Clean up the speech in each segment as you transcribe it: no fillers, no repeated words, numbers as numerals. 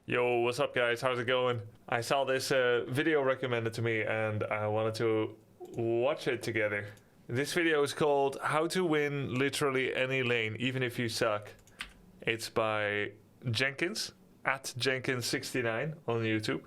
Yo, what's up guys? How's it going? I saw this video recommended to me and I wanted to watch it together. This video is called How to Win Literally Any Lane Even If You Suck. It's by Jenkins, at Jenkins69 on YouTube.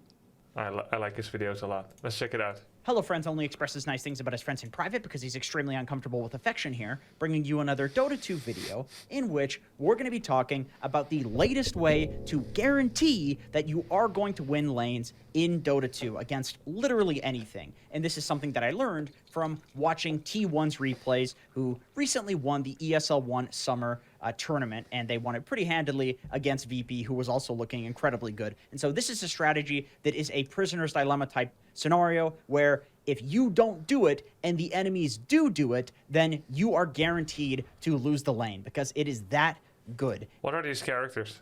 I like his videos a lot. Let's check it out. Hello Friends only expresses nice things about his friends in private because he's extremely uncomfortable with affection here, bringing you another Dota 2 video in which we're going to be talking about the latest way to guarantee that you are going to win lanes in Dota 2 against literally anything. And this is something that I learned from watching T1's replays, who recently won the ESL1 Summer tournament, and they won it pretty handily against VP, who was also looking incredibly good. And so this is a strategy that is a prisoner's dilemma type scenario where if you don't do it and the enemies do it, then you are guaranteed to lose the lane because it is that good. What are these characters?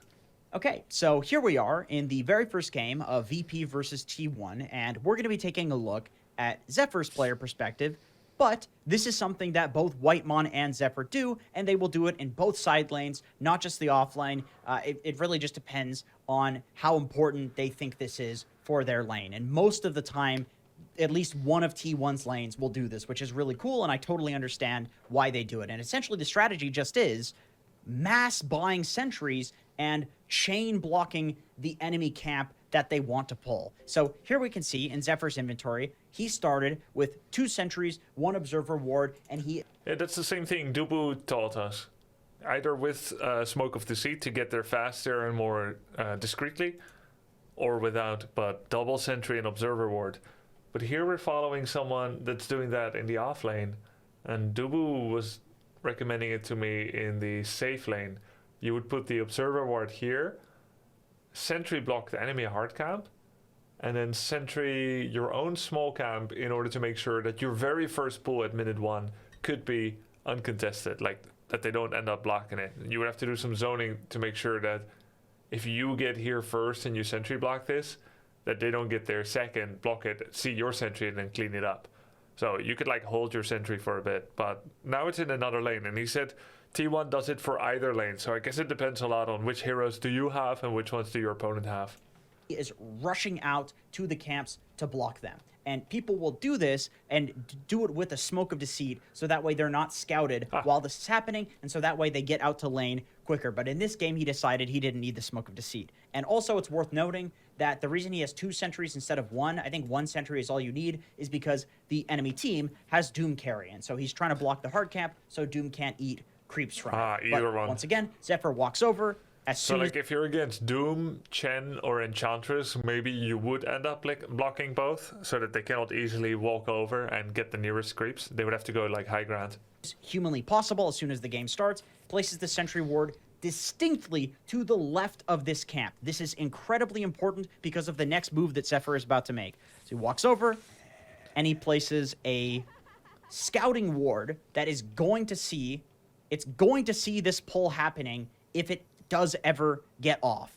Okay, so here we are in the very first game of VP versus T1, and we're going to be taking a look at Zephyr's player perspective. But this is something that both Whitemon and Zephyr do, and they will do it in both side lanes, not just the off lane. It really just depends on how important they think this is for their lane. And most of the time, at least one of T1's lanes will do this, which is really cool, and I totally understand why they do it. And essentially, the strategy just is mass buying sentries and chain blocking the enemy camp that they want to pull. So here we can see in Zephyr's inventory, he started with 2 sentries, 1 observer ward, and he... Yeah, that's the same thing Dubu taught us. Either with Smoke of Deceit to get there faster and more discreetly, or without, but double sentry and observer ward. But here we're following someone that's doing that in the off lane, and Dubu was recommending it to me in the safe lane. You would put the observer ward here, sentry block the enemy hard camp, and then sentry your own small camp in order to make sure that your very first pull at minute 1 could be uncontested, like that they don't end up blocking it. You would have to do some zoning to make sure that if you get here first and you sentry block this, that they don't get there second, block it, see your sentry, and then clean it up. So you could like hold your sentry for a bit, but now it's in another lane, and he said T1 does it for either lane, so I guess it depends a lot on which heroes do you have and which ones do your opponent have. He is rushing out to the camps to block them. And people will do this and do it with a Smoke of Deceit, so that way they're not scouted while this is happening, and so that way they get out to lane quicker. But in this game, he decided he didn't need the Smoke of Deceit. And also, it's worth noting that the reason he has 2 sentries instead of 1, I think 1 sentry is all you need, is because the enemy team has Doom carry. And so he's trying to block the hard camp so Doom can't eat creeps from it. Either one. Once again, Zephyr walks over. So like if you're against Doom, Chen, or Enchantress, maybe you would end up like blocking both so that they cannot easily walk over and get the nearest creeps. They would have to go like high ground. Humanly possible as soon as the game starts, places the sentry ward distinctly to the left of this camp. This is incredibly important because of the next move that Zephyr is about to make. So he walks over and he places a scouting ward that is going to see, it's going to see this pull happening if it does ever get off.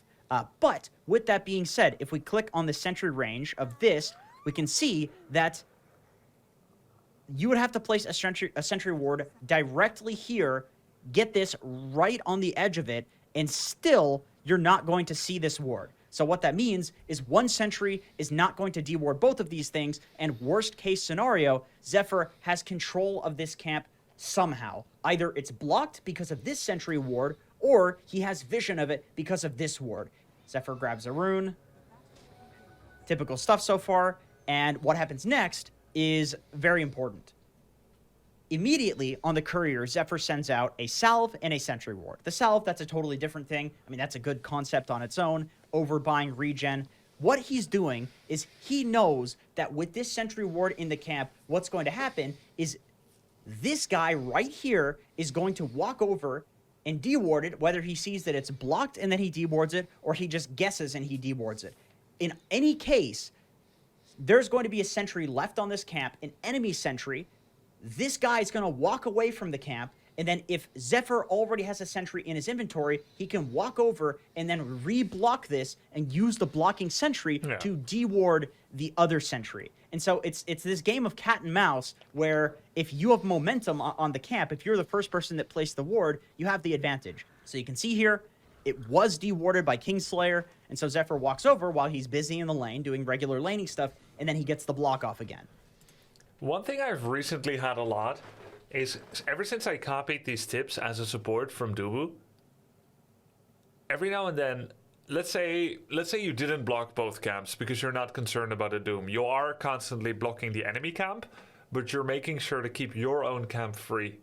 But with that being said, if we click on the sentry range of this, we can see that you would have to place a sentry ward directly here, get this right on the edge of it, and still you're not going to see this ward. So what that means is 1 sentry is not going to deward both of these things, and worst case scenario, Zephyr has control of this camp somehow. Either it's blocked because of this sentry ward, or he has vision of it because of this ward. Zephyr grabs a rune. Typical stuff so far. And what happens next is very important. Immediately on the courier, Zephyr sends out a salve and a sentry ward. The salve, that's a totally different thing. I mean, that's a good concept on its own. Overbuying regen. What he's doing is he knows that with this sentry ward in the camp, what's going to happen is this guy right here is going to walk over and deward it, whether he sees that it's blocked and then he dewards it, or he just guesses and he dewards it. In any case, there's going to be a sentry left on this camp, an enemy sentry. This guy is going to walk away from the camp, and then if Zephyr already has a sentry in his inventory, he can walk over and then re-block this and use the blocking sentry to deward the other sentry. And so it's this game of cat and mouse where if you have momentum on the camp, if you're the first person that placed the ward, you have the advantage. So you can see here, it was dewarded by Kingslayer, and And so Zephyr walks over while he's busy in the lane doing regular laning stuff, and then he gets the block off again. One thing I've recently had a lot is ever since I copied these tips as a support from Dubu, every now and then, let's say you didn't block both camps because you're not concerned about a Doom. You are constantly blocking the enemy camp, but you're making sure to keep your own camp free.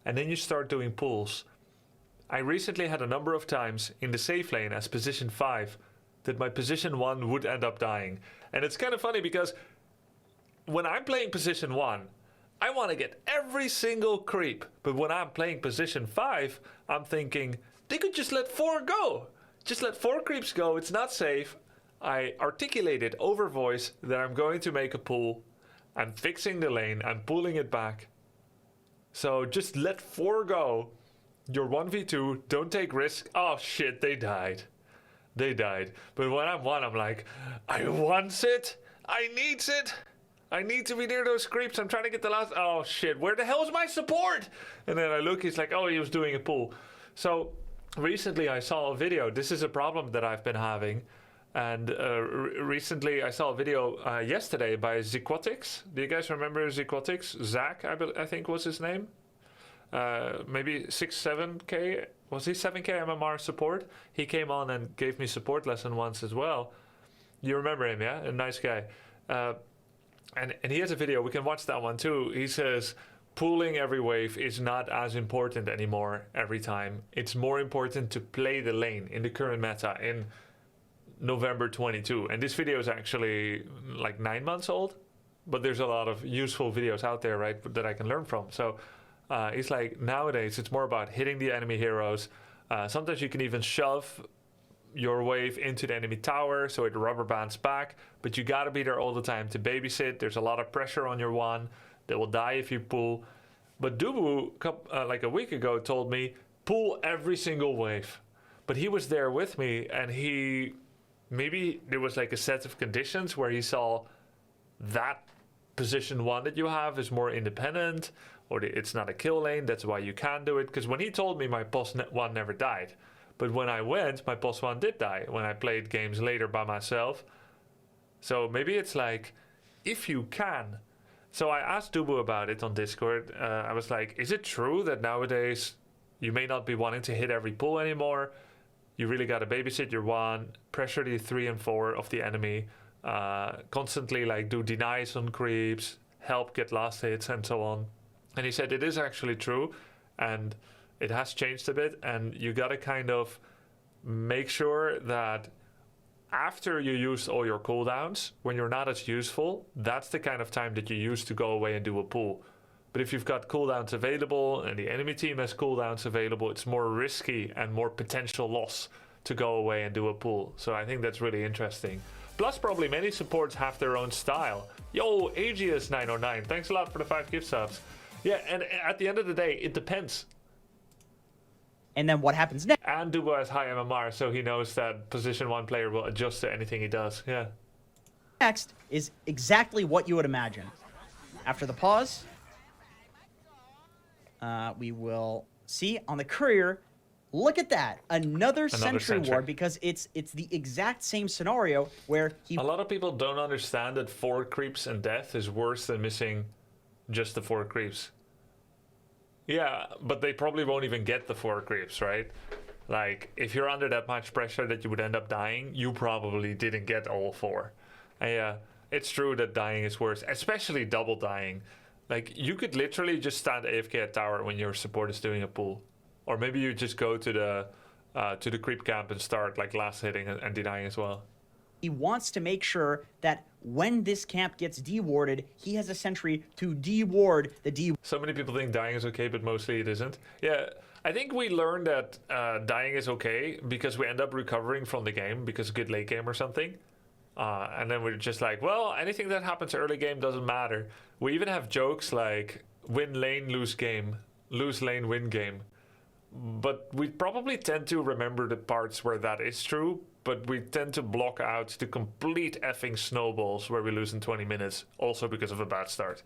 And then you start doing pulls. I recently had a number of times in the safe lane as position 5 that my position 1 would end up dying. And it's kind of funny because when I'm playing position 1, I want to get every single creep. But when I'm playing position 5, I'm thinking, they could just let 4 go. Just let 4 creeps go, it's not safe. I articulated over voice that I'm going to make a pull. I'm fixing the lane, I'm pulling it back. So just let 4 go. You're 1v2, don't take risk. Oh shit, they died. They died. But when I'm 1, I'm like, I want it. I needs it. I need to be near those creeps. I'm trying to get the last. Oh shit, where the hell is my support? And then I look, he's like, oh, he was doing a pull. So recently I saw a video. This is a problem that I've been having. And recently I saw a video yesterday by Zequotics. Do you guys remember Zequotics? Zach, I think was his name. Maybe 6-7k. Was he 7k MMR support? He came on and gave me support lesson once as well. You remember him, yeah? A nice guy. And he has a video. We can watch that one too. He says, pulling every wave is not as important anymore every time. It's more important to play the lane in the current meta in November 22. And this video is actually like 9 months old. But there's a lot of useful videos out there, right, that I can learn from. So he's like, nowadays it's more about hitting the enemy heroes. Sometimes you can even shove your wave into the enemy tower so it rubber bands back, but you gotta be there all the time to babysit. There's a lot of pressure on your 1. They will die if you pull. But Dubu, like a week ago, told me, pull every single wave. But he was there with me, and maybe there was like a set of conditions where he saw that position 1 that you have is more independent, or it's not a kill lane, that's why you can do it. Because when he told me, my pos 1 never died. But when I went, my pos 1 did die when I played games later by myself. So maybe it's like, if you can. So I asked Dubu about it on Discord. I was like, is it true that nowadays you may not be wanting to hit every pull anymore? You really got to babysit your 1, pressure the 3 and 4 of the enemy, constantly like do denies on creeps, help get last hits and so on. And he said it is actually true, and it has changed a bit, and you got to kind of make sure that after you use all your cooldowns, when you're not as useful, that's the kind of time that you use to go away and do a pull. But if you've got cooldowns available and the enemy team has cooldowns available, it's more risky and more potential loss to go away and do a pull. So I think that's really interesting. Plus, probably many supports have their own style. Yo, Aegeus909, thanks a lot for the 5 gift subs. Yeah, and at the end of the day, it depends. And then what happens next? And Dubo has high MMR, so he knows that position 1 player will adjust to anything he does. Yeah. Next is exactly what you would imagine. After the pause, we will see on the courier. Look at that, another sentry ward, because it's the exact same scenario where he. A lot of people don't understand that 4 creeps and death is worse than missing just the 4 creeps. Yeah, but they probably won't even get the 4 creeps, right? Like, if you're under that much pressure that you would end up dying, you probably didn't get all 4. And yeah, it's true that dying is worse, especially double dying. Like, you could literally just stand AFK at tower when your support is doing a pull. Or maybe you just go to the creep camp and start like last hitting and denying as well. He wants to make sure that when this camp gets dewarded, he has a sentry to deward the D. So many people think dying is okay, but mostly it isn't. Yeah, I think we learned that dying is okay because we end up recovering from the game because good late game or something. And then we're just like, well, anything that happens early game doesn't matter. We even have jokes like win lane, lose game, lose lane, win game. But we probably tend to remember the parts where that is true, but we tend to block out the complete effing snowballs where we lose in 20 minutes, also because of a bad start.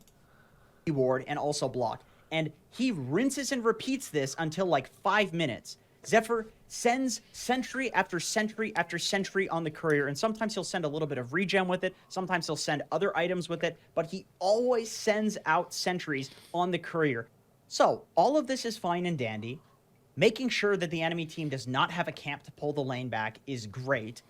Ward and also block. And he rinses and repeats this until like 5 minutes. Zephyr sends sentry after sentry after sentry on the courier, and sometimes he'll send a little bit of regen with it, sometimes he'll send other items with it, but he always sends out sentries on the courier. So, all of this is fine and dandy. Making sure that the enemy team does not have a camp to pull the lane back is great,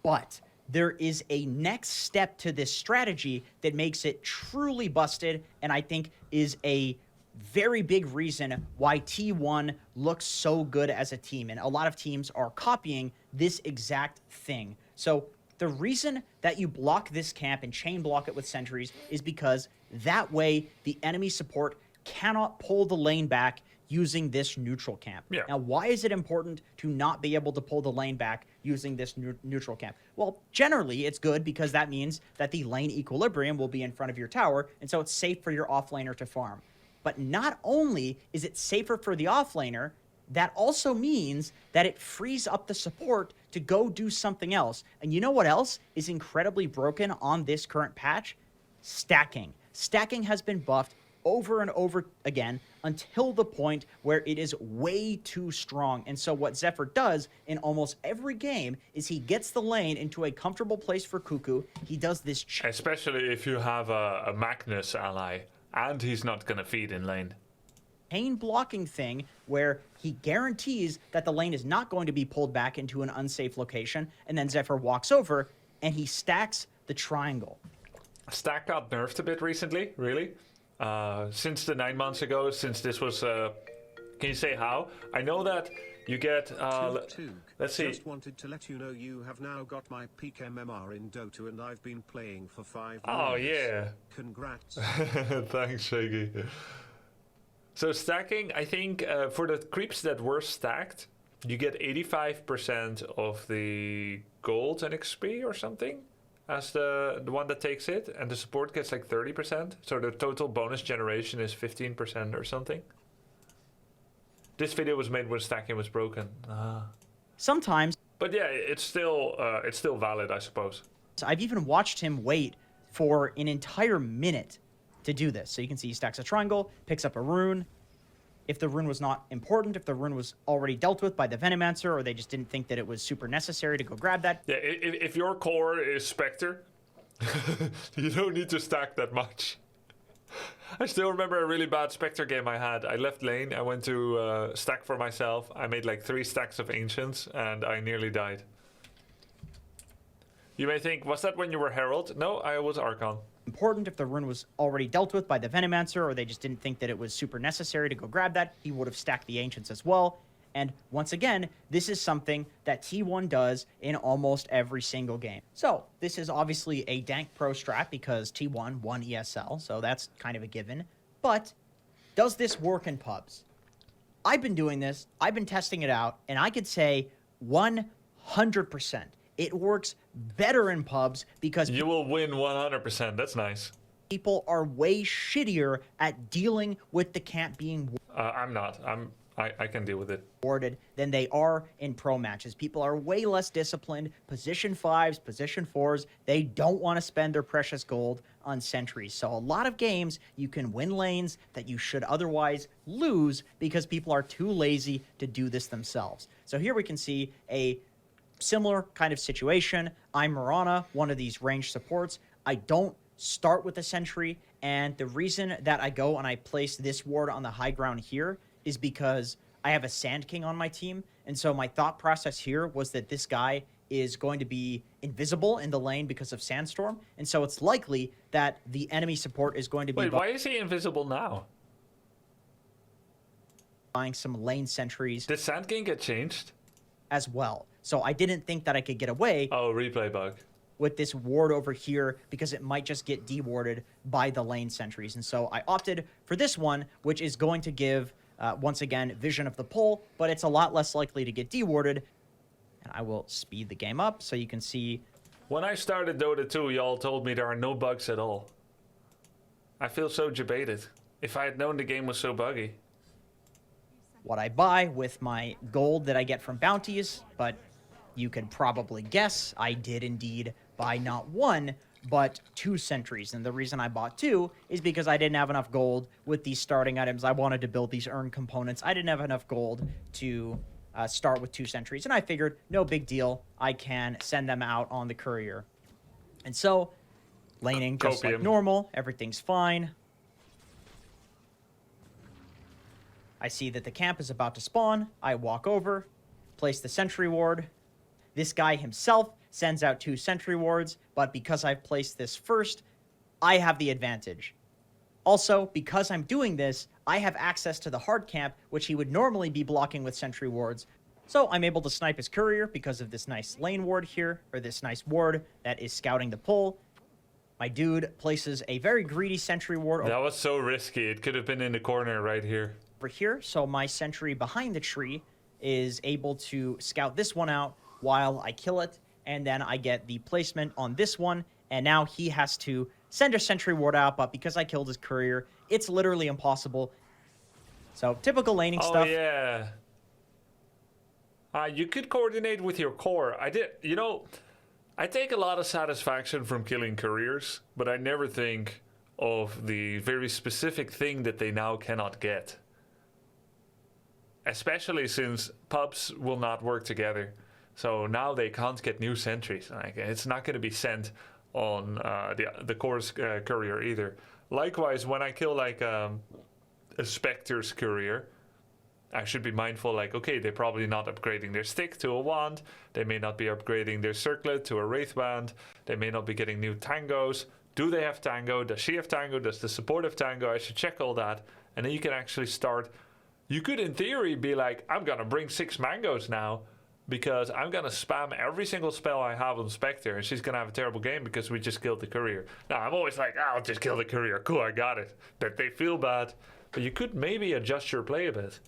but there is a next step to this strategy that makes it truly busted, and I think is a very big reason why T1 looks so good as a team, and a lot of teams are copying this exact thing. So the reason that you block this camp and chain block it with sentries is because that way the enemy support cannot pull the lane back using this neutral camp. Yeah. Now, why is it important to not be able to pull the lane back using this neutral camp? Well, generally, it's good because that means that the lane equilibrium will be in front of your tower, and so it's safe for your offlaner to farm. But not only is it safer for the offlaner, that also means that it frees up the support to go do something else. And you know what else is incredibly broken on this current patch? Stacking. Stacking has been buffed over and over again until the point where it is way too strong. And so what Zephyr does in almost every game is he gets the lane into a comfortable place for Cuckoo. He does this... Especially if you have a Magnus ally, and he's not going to feed in lane. Chain blocking thing where he guarantees that the lane is not going to be pulled back into an unsafe location, and then Zephyr walks over and he stacks the triangle. Stack got nerfed a bit recently, really. Since the 9 months ago, since this was... can you say how? I know that you get... let's see. Just wanted to let you know you have now got my peak MMR in Dota and I've been playing for 5 years. Oh, yeah. Congrats. Thanks, Shaggy. So stacking, I think for the creeps that were stacked, you get 85% of the gold and XP or something as the one that takes it, and the support gets like 30%. So the total bonus generation is 15% or something. This video was made when stacking was broken. Sometimes... But yeah, it's still valid, I suppose. I've even watched him wait for an entire minute to do this. So you can see he stacks a triangle, picks up a rune. If the rune was not important, if the rune was already dealt with by the Venomancer, or they just didn't think that it was super necessary to go grab that. Yeah, if your core is Spectre, you don't need to stack that much. I still remember a really bad Spectre game I had. I left lane, I went to stack for myself. I made like 3 stacks of Ancients, and I nearly died. You may think, was that when you were Herald? No, I was Archon. Important if the rune was already dealt with by the Venomancer, or they just didn't think that it was super necessary to go grab that, he would have stacked the Ancients as well. And once again, this is something that T1 does in almost every single game. So this is obviously a dank pro strat because T1 won ESL, so that's kind of a given. But does this work in pubs? I've been doing this, I've been testing it out, and I could say 100%. It works better in pubs because... You will win 100%, that's nice. People are way shittier at dealing with the camp being... I'm not. I can deal with it. ...warded than they are in pro matches. People are way less disciplined. Position 5s, position 4s, they don't want to spend their precious gold on sentries. So a lot of games, you can win lanes that you should otherwise lose because people are too lazy to do this themselves. So here we can see a similar kind of situation. I'm Mirana, one of these ranged supports. I don't start with a sentry, and the reason that I go and I place this ward on the high ground here is because I have a Sand King on my team, and so my thought process here was that this guy is going to be invisible in the lane because of Sandstorm, and so it's likely that the enemy support is going to be... Wait, why is he invisible now? ...buying some lane sentries... Did Sand King get changed? ...as well. So I didn't think that I could get away... Oh, replay bug. ...with this ward over here because it might just get de-warded by the lane sentries. And so I opted for this one, which is going to give... once again, vision of the pull, but it's a lot less likely to get de-warded. And I will speed the game up so you can see... When I started Dota 2, y'all told me there are no bugs at all. I feel so debated. If I had known the game was so buggy. What I buy with my gold that I get from bounties, but you can probably guess I did indeed buy not 1, but 2 sentries. And the reason I bought 2 is because I didn't have enough gold with these starting items. I wanted to build these earn components. I didn't have enough gold to start with 2 sentries. And I figured, no big deal. I can send them out on the courier. And so, laning just like normal. Everything's fine. I see that the camp is about to spawn. I walk over, place the sentry ward. This guy himself sends out 2 sentry wards, but because I've placed this first, I have the advantage. Also, because I'm doing this, I have access to the hard camp, which he would normally be blocking with sentry wards. So I'm able to snipe his courier because of this nice lane ward here, or this nice ward that is scouting the pull. My dude places a very greedy sentry ward That was so risky. It could have been in the corner right here. over here, so my sentry behind the tree is able to scout this one out while I kill it, and then I get the placement on this one, and now he has to send a sentry ward out, but because I killed his courier, it's literally impossible. So, typical laning stuff. Oh, yeah. You could coordinate with your core. I take a lot of satisfaction from killing couriers, but I never think of the very specific thing that they now cannot get. Especially since pubs will not work together. So now they can't get new sentries. Like, it's not going to be sent on the core's courier either. Likewise, when I kill like a Spectre's courier, I should be mindful, like, okay, they're probably not upgrading their stick to a wand. They may not be upgrading their circlet to a wraith band. They may not be getting new tangos. Do they have tango? Does she have tango? Does the support have tango? I should check all that. And then you can actually start. You could, in theory, be like, I'm going to bring 6 mangoes now because I'm going to spam every single spell I have on Spectre, and she's going to have a terrible game because we just killed the courier. Now, I'm always like, I'll just kill the courier. Cool, I got it. That they feel bad. But you could maybe adjust your play a bit.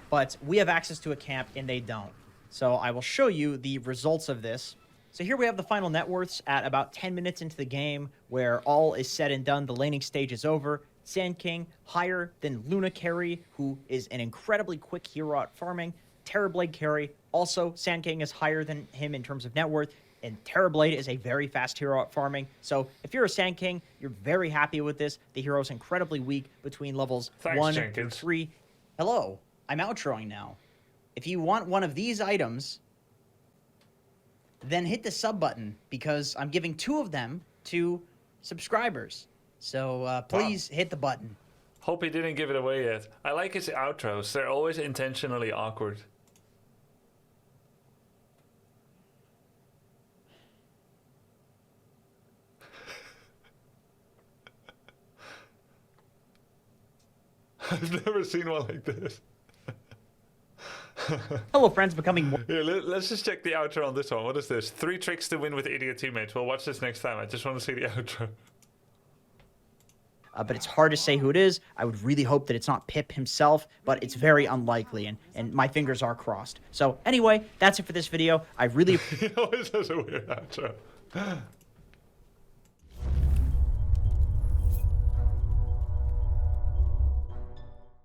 But we have access to a camp, and they don't. So I will show you the results of this. So here we have the final net worths at about 10 minutes into the game, where all is said and done. The laning stage is over. Sand King higher than Luna carry, who is an incredibly quick hero at farming. Terrorblade carry, also Sand King is higher than him in terms of net worth, and Terrorblade is a very fast hero at farming. So if you're a Sand King, you're very happy with this. The hero is incredibly weak between levels 1 and 3. Hello, I'm outroing now. If you want one of these items, then hit the sub button, because I'm giving 2 of them to subscribers. So please hit the button. Hope he didn't give it away yet. I like his outros. They're always intentionally awkward. I've never seen one like this. Hello, friends, becoming more... Here, let's just check the outro on this one. What is this? 3 tricks to win with idiot teammates. We'll watch this next time. I just want to see the outro. But it's hard to say who it is. I would really hope that it's not Pip himself, but it's very unlikely, and my fingers are crossed. So anyway, that's it for this video. I really... He always has a weird outro.